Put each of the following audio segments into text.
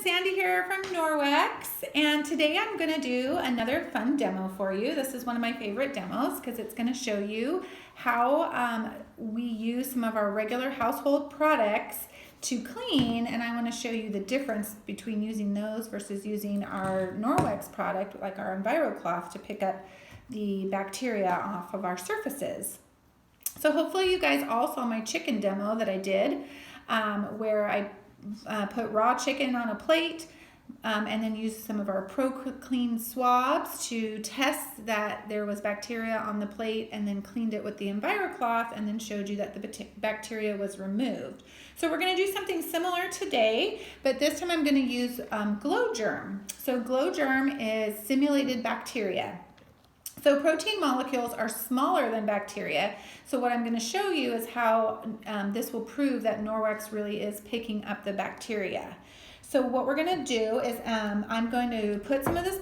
Sandy here from Norwex, and today I'm going to do another fun demo for you. This is one of my favorite demos because it's going to show you how we use some of our regular household products to clean, and I want to show you the difference between using those versus using our Norwex product like our EnviroCloth to pick up the bacteria off of our surfaces. So hopefully you guys all saw my chicken demo that I did where I put raw chicken on a plate and then used some of our Pro-Clean swabs to test that there was bacteria on the plate, and then cleaned it with the EnviroCloth and then showed you that the bacteria was removed. So we're going to do something similar today, but this time I'm going to use Glow Germ. So Glow Germ is simulated bacteria. So protein molecules are smaller than bacteria. So what I'm going to show you is how this will prove that Norwex really is picking up the bacteria. So what we're going to do is I'm going to put some of this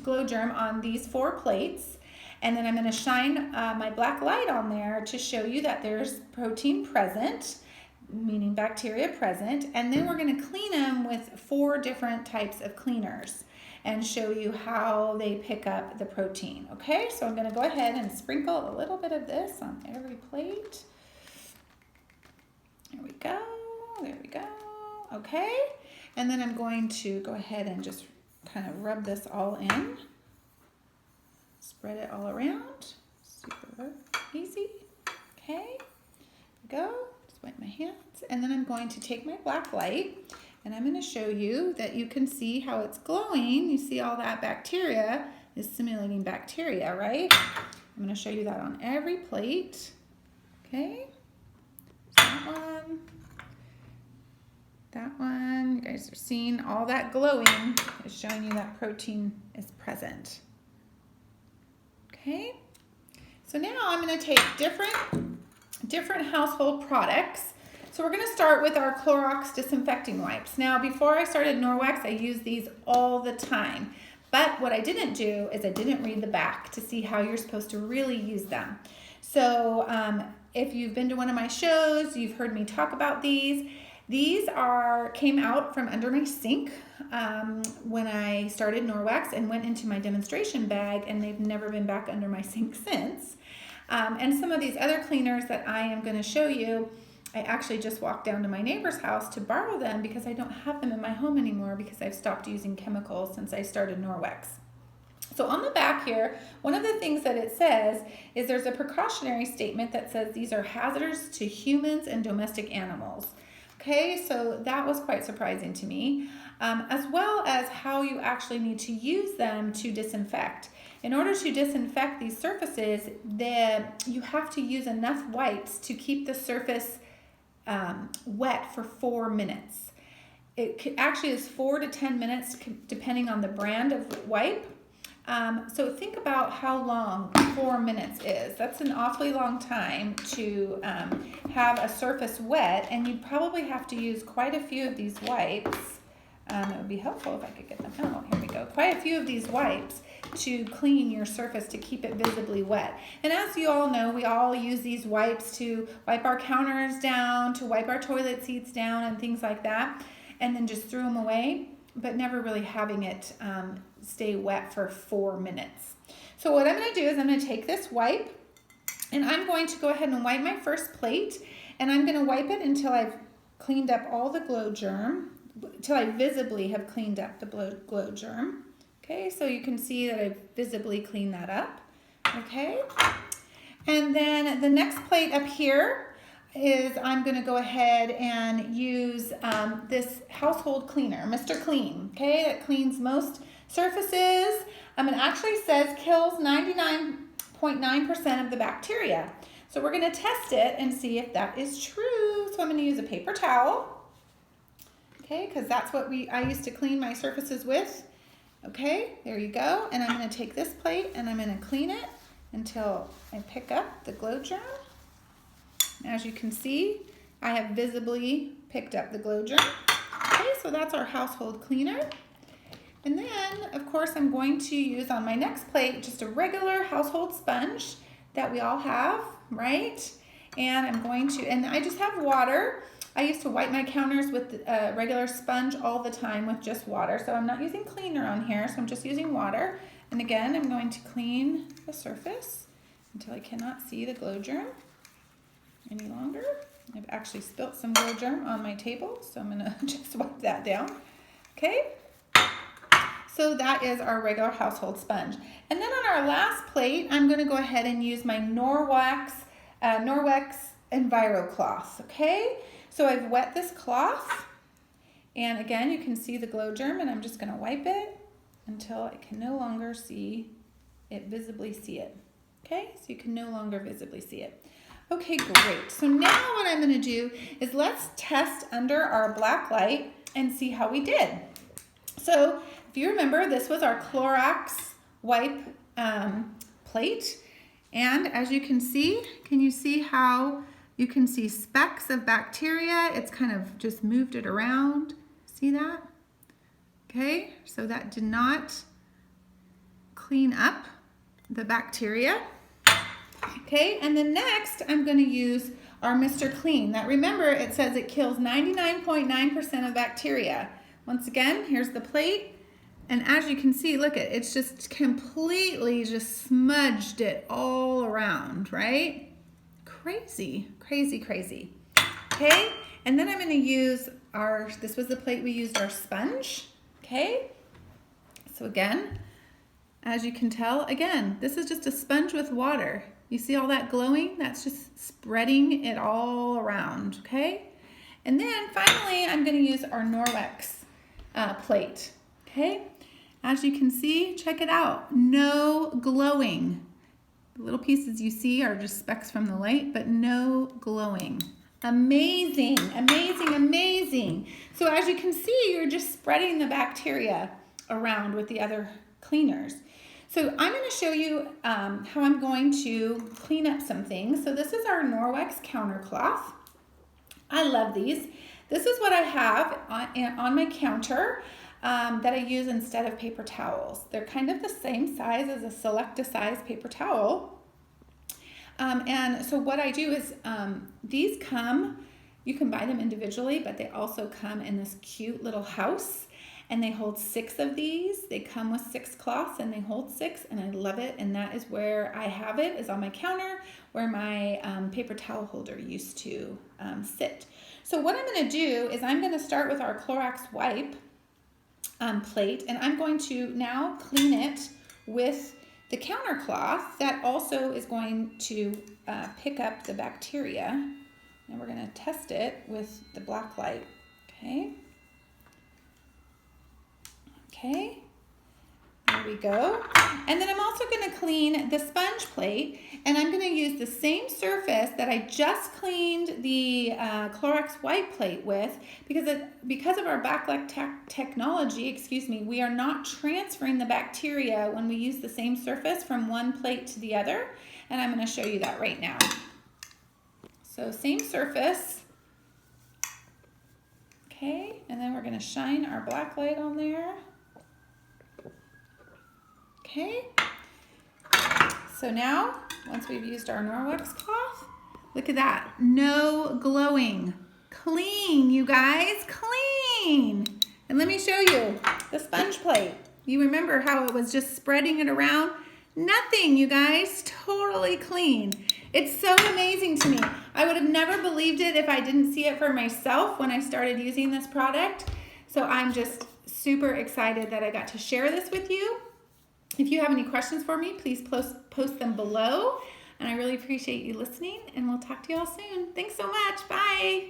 Glow Germ on these 4 plates, and then I'm going to shine my black light on there to show you that there's protein present, meaning bacteria present, and then we're going to clean them with 4 different types of cleaners and show you how they pick up the protein. Okay, so I'm going to go ahead and sprinkle a little bit of this on every plate. There we go, there we go. Okay, and then I'm going to go ahead and just kind of rub this all in. Spread it all around, super easy. Okay, there we go, just wipe my hands. And then I'm going to take my black light, and I'm going to show you that you can see how it's glowing. You see all that bacteria is simulating bacteria, right? I'm going to show you that on every plate. Okay, that one. That one. You guys are seeing all that glowing is showing you that protein is present. Okay, so now I'm going to take different household products. So we're going to start with our Clorox disinfecting wipes. Now, before I started Norwex, I used these all the time. But what I didn't do is I didn't read the back to see how you're supposed to really use them. So if you've been to one of my shows, you've heard me talk about these. These came out from under my sink when I started Norwex and went into my demonstration bag, and they've never been back under my sink since. And some of these other cleaners that I am going to show you, I actually just walked down to my neighbor's house to borrow them because I don't have them in my home anymore because I've stopped using chemicals since I started Norwex. So on the back here, one of the things that it says is there's a precautionary statement that says these are hazardous to humans and domestic animals. Okay, so that was quite surprising to me, as well as how you actually need to use them to disinfect. In order to disinfect these surfaces, you have to use enough wipes to keep the surface wet for 4 minutes. It actually is 4 to 10 minutes depending on the brand of wipe. So think about how long 4 minutes is. That's an awfully long time to have a surface wet, and you'd probably have to use quite a few of these wipes. It would be helpful if I could get them out. Here we go. Quite a few of these wipes to clean your surface to keep it visibly wet. And as you all know, we all use these wipes to wipe our counters down, to wipe our toilet seats down and things like that, and then just throw them away, but never really having it stay wet for 4 minutes. So what I'm going to do is I'm going to take this wipe, and I'm going to go ahead and wipe my first plate, and I'm going to wipe it until I've cleaned up all the Glow Germ, until I visibly have cleaned up the Glow Germ. Okay, so you can see that I've visibly cleaned that up. Okay, and then the next plate up here is I'm going to go ahead and use this household cleaner, Mr. Clean. Okay, that cleans most surfaces. It actually says kills 99.9% of the bacteria. So we're going to test it and see if that is true. So I'm going to use a paper towel. Okay, because that's what I used to clean my surfaces with. Okay, there you go. And I'm going to take this plate and I'm going to clean it until I pick up the Glow Germ. As you can see, I have visibly picked up the Glow Germ. Okay, so that's our household cleaner. And then, of course, I'm going to use on my next plate just a regular household sponge that we all have, right? And I'm going to, and I just have water. I used to wipe my counters with a regular sponge all the time with just water. So I'm not using cleaner on here, so I'm just using water. And again, I'm going to clean the surface until I cannot see the glow germ any longer. I've actually spilt some glow germ on my table, so I'm gonna just wipe that down. Okay, so that is our regular household sponge. And then on our last plate, I'm gonna go ahead and use my Norwex Enviro cloth, okay? So I've wet this cloth, and again, you can see the glow germ, and I'm just gonna wipe it until I can no longer visibly see it. Okay, so you can no longer visibly see it. Okay, great. So now what I'm gonna do is let's test under our black light and see how we did. So if you remember, this was our Clorox wipe plate. And as you can you see how you can see specks of bacteria? It's kind of just moved it around. See that? Okay, so that did not clean up the bacteria. Okay, and then next I'm going to use our Mr. Clean. That, remember, it says it kills 99.9% of bacteria. Once again, here's the plate, and as you can see, look, it's just completely just smudged it all around, right? Crazy, crazy, crazy. Okay, and then I'm going to use this was the plate we used our sponge. Okay, so again, as you can tell, again, this is just a sponge with water. You see all that glowing? That's just spreading it all around, okay? And then finally, I'm gonna use our Norwex plate, okay? As you can see, check it out, no glowing. The little pieces you see are just specks from the light, but no glowing. Amazing, amazing, amazing. So as you can see, you're just spreading the bacteria around with the other cleaners. So I'm going to show you how I'm going to clean up some things. So this is our Norwex counter cloth. I love these. This is what I have on my counter that I use instead of paper towels. They're kind of the same size as a Select-A-Size paper towel. And so what I do is these come, you can buy them individually, but they also come in this cute little house. And they hold 6 of these. They come with 6 cloths and they hold 6, and I love it. And that is where I have it, is on my counter where my paper towel holder used to sit. So what I'm gonna do is I'm gonna start with our Clorox wipe plate, and I'm going to now clean it with the counter cloth that also is going to pick up the bacteria. And we're gonna test it with the black light, okay? Okay, there we go. And then I'm also going to clean the sponge plate, and I'm going to use the same surface that I just cleaned the Clorox wipe plate with, because of our backlight technology, we are not transferring the bacteria when we use the same surface from one plate to the other, and I'm going to show you that right now. So same surface. Okay, and then we're going to shine our black light on there. Okay, so now, once we've used our Norwex cloth, look at that, no glowing. Clean, you guys, clean. And let me show you the sponge plate. You remember how it was just spreading it around? Nothing, you guys, totally clean. It's so amazing to me. I would have never believed it if I didn't see it for myself when I started using this product. So I'm just super excited that I got to share this with you. If you have any questions for me, please post them below. And I really appreciate you listening, and we'll talk to you all soon. Thanks so much. Bye.